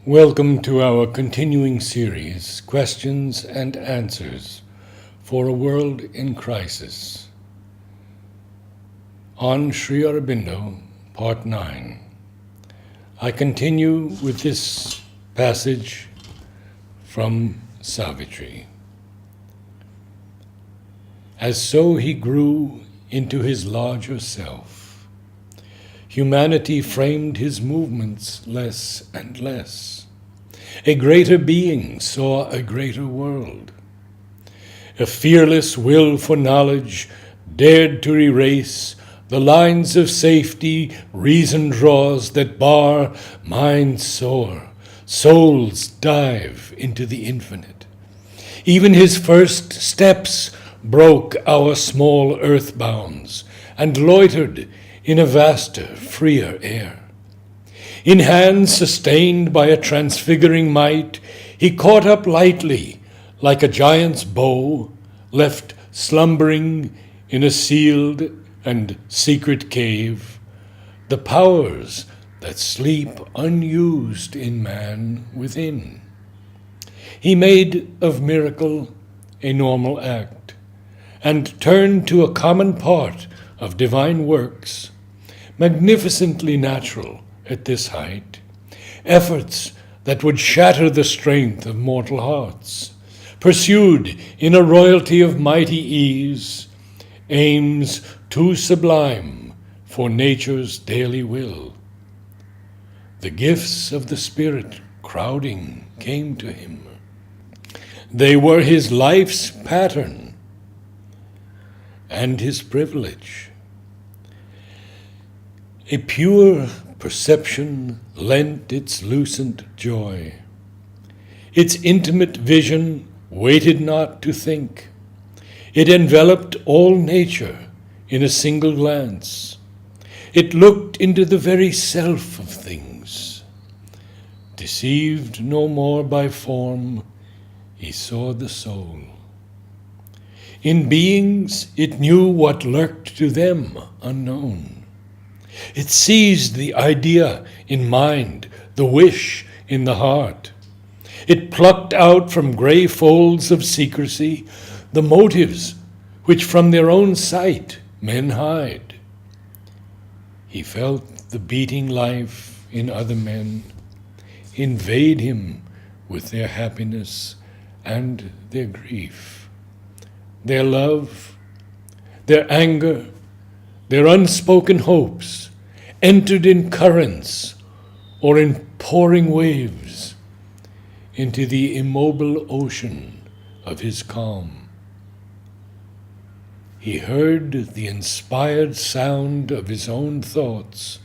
Welcome to our continuing series, Questions and Answers for a World in Crisis. On Sri Aurobindo, Part 9. I continue with this passage from Savitri. As so he grew into his larger self, humanity framed his movements less and less. A greater being saw a greater world. A fearless will for knowledge dared to erase the lines of safety reason draws that bar minds soar, souls dive into the infinite. Even his first steps broke our small earth bounds and loitered in a vaster, freer air. In hands sustained by a transfiguring might, he caught up lightly, like a giant's bow, left slumbering in a sealed and secret cave, the powers that sleep unused in man within. He made of miracle a normal act, and turned to a common part of divine works, magnificently natural at this height, efforts that would shatter the strength of mortal hearts, pursued in a royalty of mighty ease, aims too sublime for nature's daily will. The gifts of the Spirit crowding came to him. They were his life's pattern and his privilege. A pure perception lent its lucent joy. Its intimate vision waited not to think. It enveloped all nature in a single glance. It looked into the very self of things. Deceived no more by form, he saw the soul. In beings, it knew what lurked to them unknown. It seized the idea in mind, the wish in the heart. It plucked out from gray folds of secrecy the motives which from their own sight men hide. He felt the beating life in other men invade him with their happiness and their grief. Their love, their anger, their unspoken hopes entered in currents or in pouring waves into the immobile ocean of his calm. He heard the inspired sound of his own thoughts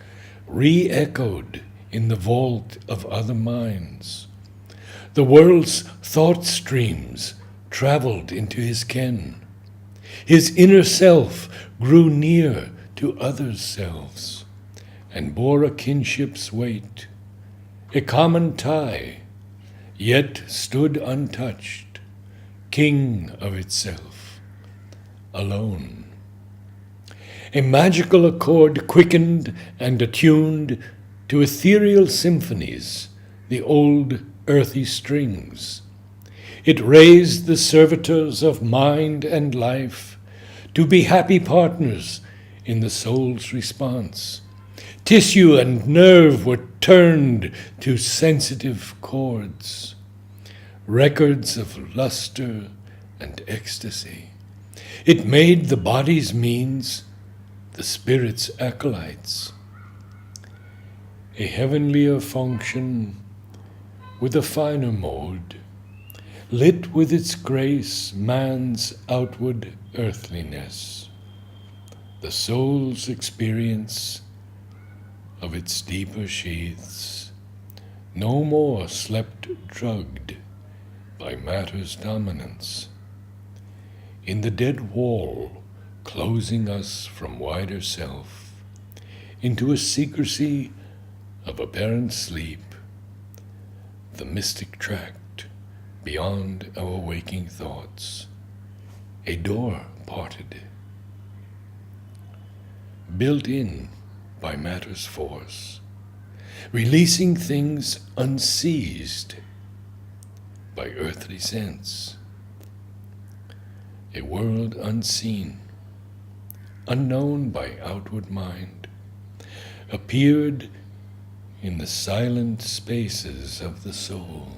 re-echoed in the vault of other minds. The world's thought streams traveled into his ken. His inner self grew near to others' selves and bore a kinship's weight, a common tie, yet stood untouched, king of itself, alone. A magical accord quickened and attuned to ethereal symphonies the old earthy strings. It raised the servitors of mind and life to be happy partners in the soul's response. Tissue and nerve were turned to sensitive chords, records of luster and ecstasy. It made the body's means the spirit's acolytes. A heavenlier function with a finer mode, lit with its grace man's outward earthliness, the soul's experience of its deeper sheaths, no more slept drugged by matter's dominance. In the dead wall closing us from wider self, into a secrecy of apparent sleep, the mystic tract beyond our waking thoughts, a door parted. Built in by matter's force, releasing things unseized by earthly sense. A world unseen, unknown by outward mind, appeared in the silent spaces of the soul.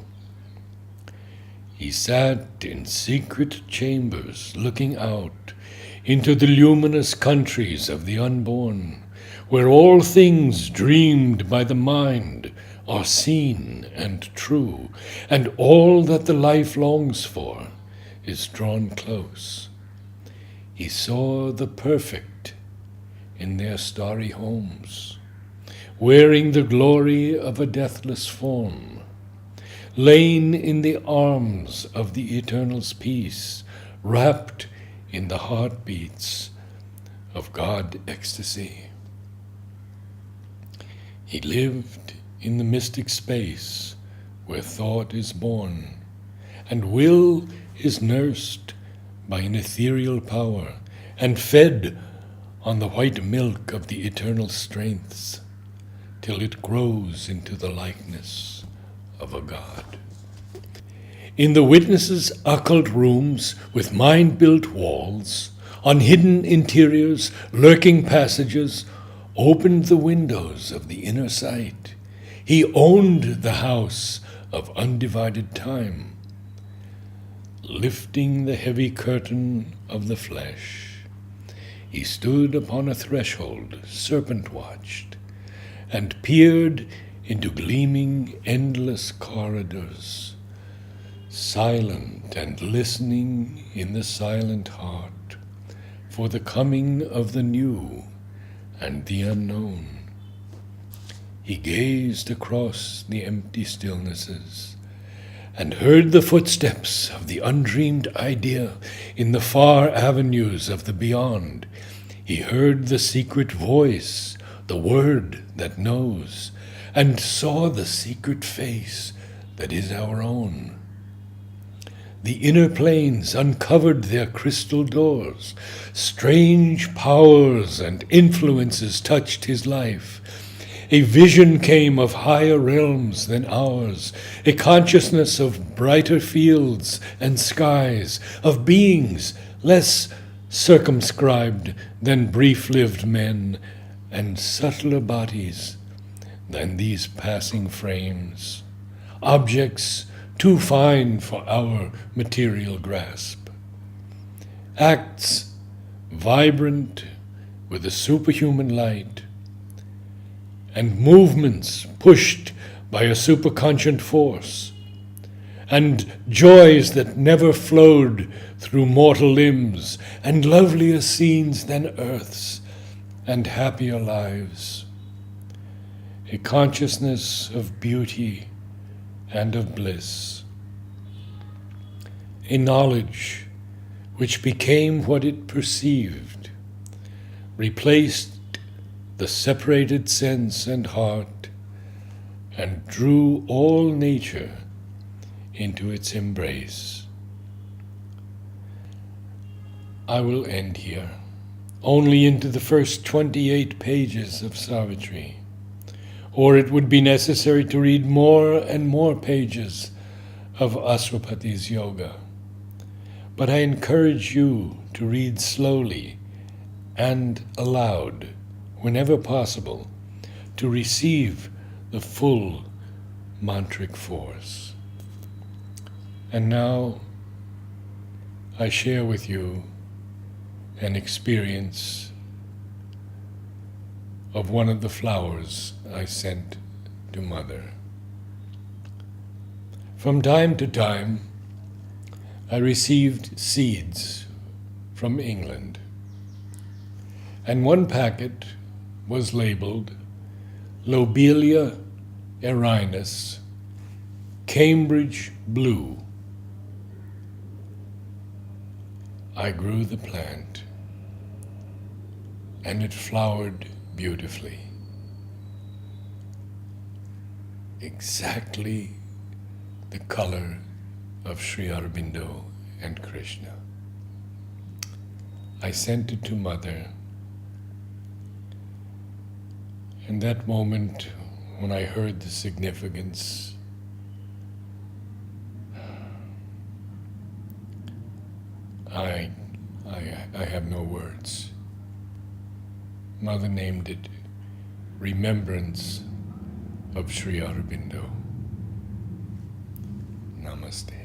He sat in secret chambers, looking out into the luminous countries of the unborn, where all things dreamed by the mind are seen and true, and all that the life longs for is drawn close. He saw the perfect in their starry homes, wearing the glory of a deathless form, lain in the arms of the Eternal's peace, wrapped in the heartbeats of God ecstasy. He lived in the mystic space where thought is born, and will is nursed by an ethereal power, and fed on the white milk of the eternal strengths, till it grows into the likeness of a God. In the witness's occult rooms with mind-built walls, on hidden interiors, lurking passages, opened the windows of the inner sight. He owned the house of undivided time, lifting the heavy curtain of the flesh. He stood upon a threshold, serpent-watched, and peered into gleaming, endless corridors, silent and listening in the silent heart for the coming of the new and the unknown. He gazed across the empty stillnesses and heard the footsteps of the undreamed idea in the far avenues of the beyond. He heard the secret voice, the word that knows, and saw the secret face that is our own. The inner planes uncovered their crystal doors. Strange powers and influences touched his life. A vision came of higher realms than ours, a consciousness of brighter fields and skies, of beings less circumscribed than brief-lived men, and subtler bodies than these passing frames, objects too fine for our material grasp. Acts vibrant with a superhuman light, and movements pushed by a superconscient force, and joys that never flowed through mortal limbs, and lovelier scenes than earth's, and happier lives. A consciousness of beauty and of bliss. A knowledge which became what it perceived, replaced the separated sense and heart, and drew all nature into its embrace. I will end here, only into the first 28 pages of Savitri, or it would be necessary to read more and more pages of Aswapati's Yoga. But I encourage you to read slowly and aloud, whenever possible, to receive the full mantric force. And now I share with you an experience of one of the flowers I sent to Mother. From time to time, I received seeds from England, and one packet was labeled Lobelia erinus, Cambridge Blue. I grew the plant, and it flowered beautifully, exactly the color of Sri Aurobindo and Krishna. I sent it to Mother, and that moment when I heard the significance, I have no words. Mother named it Remembrance of Sri Aurobindo. Namaste.